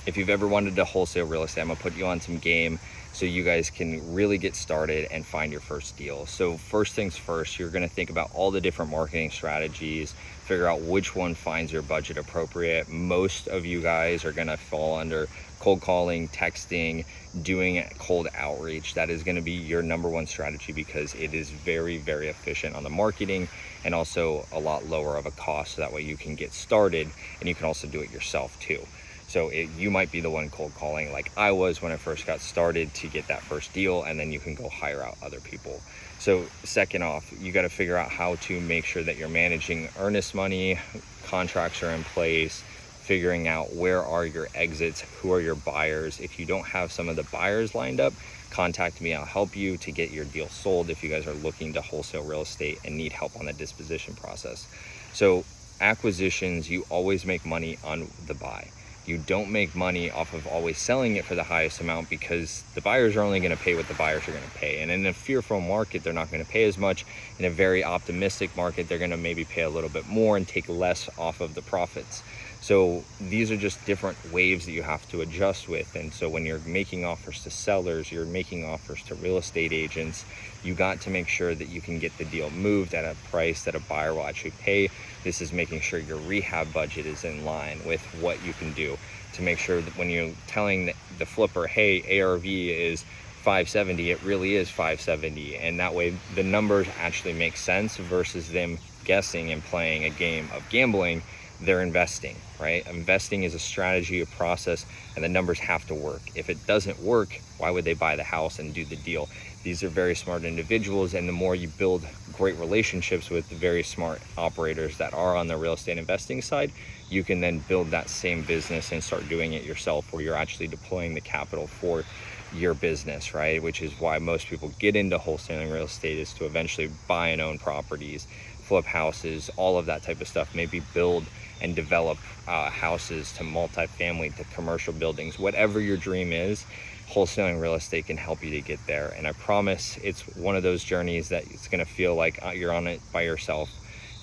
if you've ever wanted to wholesale real estate, I'm gonna put you on some game so you guys can really get started and find your first deal. So first things first, you're gonna think about all the different marketing strategies, figure out which one finds your budget appropriate. Most of you guys are gonna fall under cold calling, texting, doing cold outreach. That is gonna be your number one strategy because it is very, very efficient on the marketing and also a lot lower of a cost. So that way you can get started and you can also do it yourself too. So you might be the one cold calling like I was when I first got started to get that first deal, and then you can go hire out other people. So second off, you got to figure out how to make sure that you're managing earnest money, contracts are in place, figuring out where are your exits, who are your buyers. If you don't have some of the buyers lined up, contact me. I'll help you to get your deal sold if you guys are looking to wholesale real estate and need help on the disposition process. So acquisitions, you always make money on the buy. You don't make money off of always selling it for the highest amount because the buyers are only going to pay what the buyers are going to pay. And in a fearful market, they're not going to pay as much. In a very optimistic market, they're going to maybe pay a little bit more and take less off of the profits. So these are just different waves that you have to adjust with. And so when you're making offers to sellers, you're making offers to real estate agents, you got to make sure that you can get the deal moved at a price that a buyer will actually pay. This is making sure your rehab budget is in line with what you can do to make sure that when you're telling the flipper, hey, ARV is 570, it really is 570. And that way the numbers actually make sense versus them guessing and playing a game of gambling. They're investing, right? Investing is a strategy, a process, and the numbers have to work. If it doesn't work, why would they buy the house and do the deal? These are very smart individuals, and the more you build great relationships with the very smart operators that are on the real estate investing side, you can then build that same business and start doing it yourself, where you're actually deploying the capital for your business, right? Which is why most people get into wholesaling real estate, is to eventually buy and own properties, flip houses, all of that type of stuff, maybe build and develop houses to multifamily, to commercial buildings. Whatever your dream is, wholesaling real estate can help you to get there. And I promise it's one of those journeys that it's going to feel like you're on it by yourself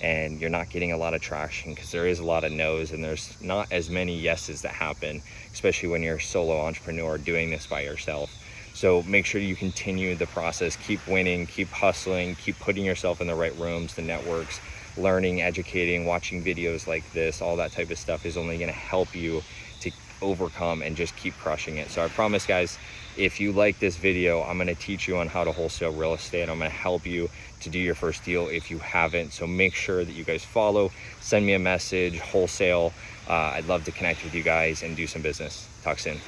and you're not getting a lot of traction, because there is a lot of no's and there's not as many yeses that happen, especially when you're a solo entrepreneur doing this by yourself. So make sure you continue the process, keep winning, keep hustling, keep putting yourself in the right rooms, the networks, learning, educating, watching videos like this. All that type of stuff is only going to help you to overcome and just keep crushing it. So I promise, guys, if you like this video, I'm going to teach you on how to wholesale real estate. I'm going to help you to do your first deal if you haven't. So make sure that you guys follow, send me a message, wholesale. I'd love to connect with you guys and do some business. Talk soon.